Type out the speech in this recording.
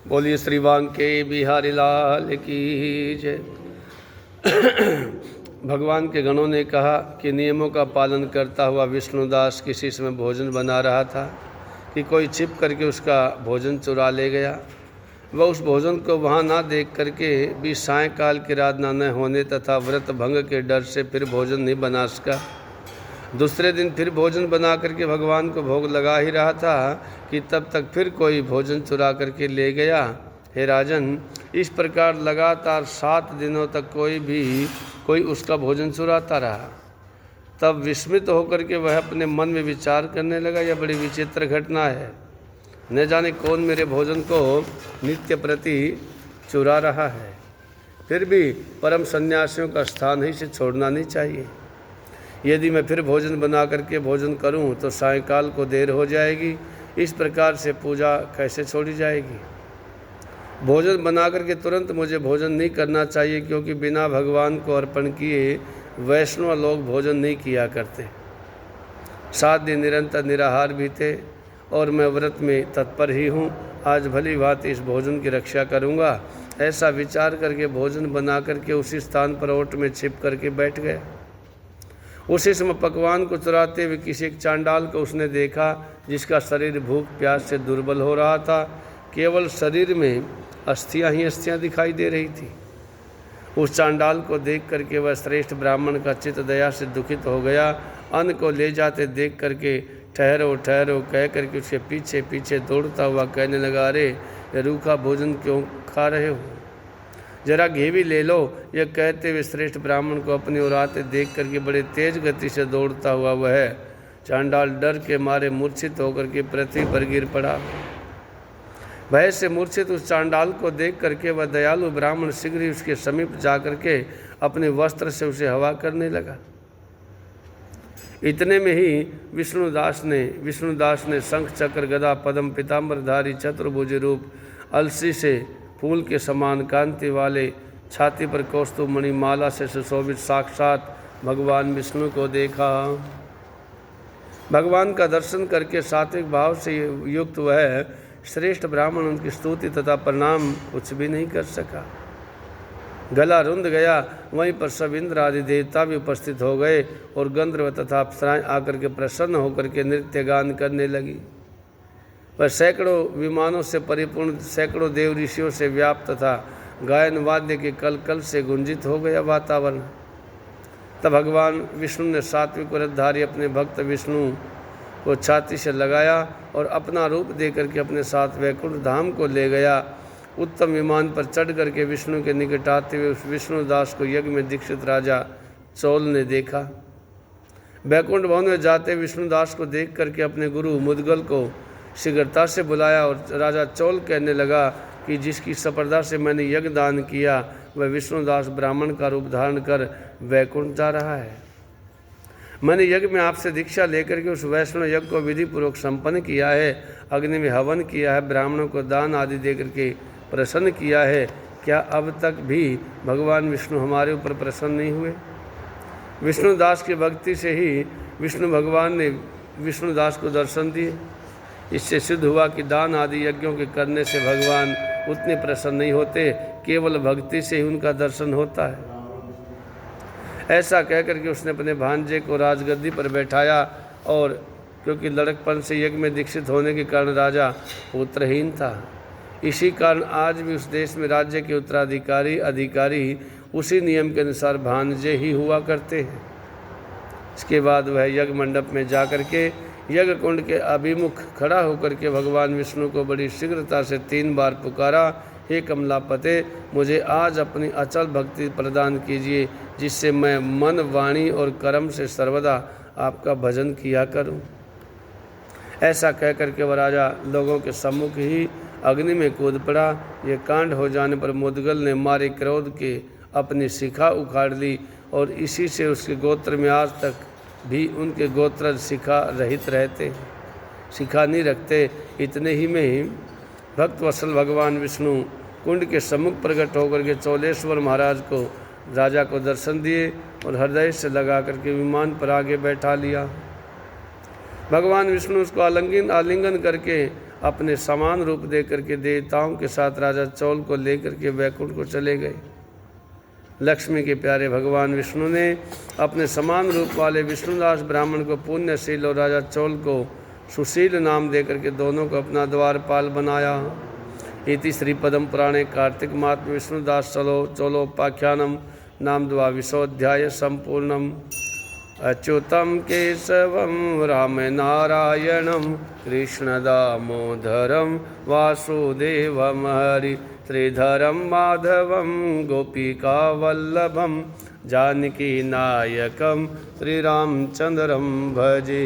बोलिए श्री बांके बिहारी लाल की जय। भगवान के गणों ने कहा कि नियमों का पालन करता हुआ विष्णुदास किसी समय भोजन बना रहा था कि कोई छिप करके उसका भोजन चुरा ले गया। वह उस भोजन को वहाँ ना देख करके भी सायंकाल की आराधना न होने तथा व्रत भंग के डर से फिर भोजन नहीं बना सका। दूसरे दिन फिर भोजन बना करके भगवान को भोग लगा ही रहा था कि तब तक फिर कोई भोजन चुरा करके ले गया। हे राजन, इस प्रकार लगातार 7 दिनों तक कोई उसका भोजन चुराता रहा। तब विस्मित होकर के वह अपने मन में विचार करने लगा, यह बड़ी विचित्र घटना है। न जाने कौन मेरे भोजन को नित्य प्रति चुरा रहा है। फिर भी परम सन्यासियों का स्थान ही से छोड़ना नहीं चाहिए। यदि मैं फिर भोजन बना करके भोजन करूं तो सायंकाल को देर हो जाएगी। इस प्रकार से पूजा कैसे छोड़ी जाएगी। भोजन बना करके तुरंत मुझे भोजन नहीं करना चाहिए, क्योंकि बिना भगवान को अर्पण किए वैष्णव लोग भोजन नहीं किया करते। 7 दिन निरंतर निराहार भी थे और मैं व्रत में तत्पर ही हूँ। आज भली भांति इस भोजन की रक्षा करूँगा, ऐसा विचार करके भोजन बना करके उसी स्थान पर ओट में छिप करके बैठ गया। उसी समय पकवान को चुराते हुए किसी एक चांडाल को उसने देखा, जिसका शरीर भूख प्यास से दुर्बल हो रहा था। केवल शरीर में अस्थियां ही अस्थियां दिखाई दे रही थी। उस चांडाल को देख करके वह श्रेष्ठ ब्राह्मण का चित्त दया से दुखित हो गया। अन्न को ले जाते देख करके ठहरो ठहरो कह करके उसके पीछे पीछे दौड़ता हुआ कहने लगा, अरे ये रूखा भोजन क्यों खा रहे हो, जरा घी भी ले लो। यह कहते हुए श्रेष्ठ ब्राह्मण को अपनी ओर आते देख करके बड़े तेज गति से दौड़ता हुआ वह चांडाल डर के मारे मूर्छित होकर के पृथ्वी पर गिर पड़ा। भय से मूर्छित उस चांडाल को देख करके वह दयालु ब्राह्मण शीघ्र ही उसके समीप जा करके अपने वस्त्र से उसे हवा करने लगा। इतने में ही विष्णुदास ने शंख चक्र गदा पद्म पीताम्बरधारी चतुर्भुज रूप अलसी से फूल के समान कांति वाले छाती पर कौस्तुभ मणि माला से सुशोभित साक्षात भगवान विष्णु को देखा। भगवान का दर्शन करके सात्विक भाव से युक्त वह श्रेष्ठ ब्राह्मण उनकी स्तुति तथा प्रणाम कुछ भी नहीं कर सका। गला रुंध गया। वहीं पर सब इंद्र आदि देवता भी उपस्थित हो गए और गंधर्व तथा अप्सराएं आकर के प्रसन्न होकर के नृत्य गान करने लगी। वह सैकड़ों विमानों से परिपूर्ण सैकड़ों देव ऋषियों से व्याप्त तथा गायन वाद्य के कल कल से गुंजित हो गया वातावरण। तब भगवान विष्णु ने सात्विक व्रतधारी अपने भक्त विष्णु को छाती से लगाया और अपना रूप दे करके अपने साथ वैकुंठ धाम को ले गया। उत्तम विमान पर चढ़ करके विष्णु के निकट आते हुए उस विष्णुदास को यज्ञ में दीक्षित राजा चौल ने देखा। वैकुंठ भवन में जाते विष्णुदास को देख करके अपने गुरु मुद्गल को शीघ्रता से बुलाया और राजा चौल कहने लगा कि जिसकी सफलता से मैंने यज्ञ दान किया वह विष्णुदास ब्राह्मण का रूप धारण कर वैकुंठ जा रहा है। मैंने यज्ञ में आपसे दीक्षा लेकर के उस वैष्णव यज्ञ को विधि पूर्वक संपन्न किया है, अग्नि में हवन किया है, ब्राह्मणों को दान आदि दे करके प्रसन्न किया है। क्या अब तक भी भगवान विष्णु हमारे ऊपर प्रसन्न नहीं हुए। विष्णुदास की भक्ति से ही विष्णु भगवान ने विष्णुदास को दर्शन दिए। इससे सिद्ध हुआ कि दान आदि यज्ञों के करने से भगवान उतने प्रसन्न नहीं होते, केवल भक्ति से ही उनका दर्शन होता है। ऐसा कहकर के उसने अपने भांजे को राजगद्दी पर बैठाया और क्योंकि लड़कपन से यज्ञ में दीक्षित होने के कारण राजा पुत्रहीन था, इसी कारण आज भी उस देश में राज्य के अधिकारी उसी नियम के अनुसार भांजे ही हुआ करते हैं। इसके बाद वह यज्ञ मंडप में जा कर के यज्ञ कुंड के अभिमुख खड़ा होकर के भगवान विष्णु को बड़ी शीघ्रता से 3 बार पुकारा, हे कमलापते, मुझे आज अपनी अचल भक्ति प्रदान कीजिए, जिससे मैं मन वाणी और कर्म से सर्वदा आपका भजन किया करूं। ऐसा कह करके वह राजा लोगों के सम्मुख ही अग्नि में कूद पड़ा। ये कांड हो जाने पर मुद्गल ने मारे क्रोध के अपनी शिखा उखाड़ ली और इसी से उसके गोत्र में आज तक भी उनके गोत्र शिखा रहित रहते, शिखा नहीं रखते। इतने ही में ही भक्त वत्सल भगवान विष्णु कुंड के सम्मुख प्रकट होकर के चौलेश्वर महाराज को राजा को दर्शन दिए और हृदय से लगा करके विमान पर आगे बैठा लिया। भगवान विष्णु उसको आलिंगन करके अपने समान रूप दे करके देवताओं के साथ राजा चौल को लेकर के वैकुंठ को चले गए। लक्ष्मी के प्यारे भगवान विष्णु ने अपने समान रूप वाले विष्णुदास ब्राह्मण को पुण्यशील और राजा चौल को सुशील नाम दे करके दोनों को अपना द्वारपाल बनाया। इति श्री पद्म पुराणे कार्तिक मात्म विष्णुदास चौलोपाख्यानम नाम द्वाविशोऽध्याय संपूर्णम। अच्युतं केशवं राम नारायणं कृष्ण दामोदरं वासुदेवं हरि श्रीधरं माधवं गोपिकावल्लभं जानकी नायकं श्रीरामचन्द्रं भजे।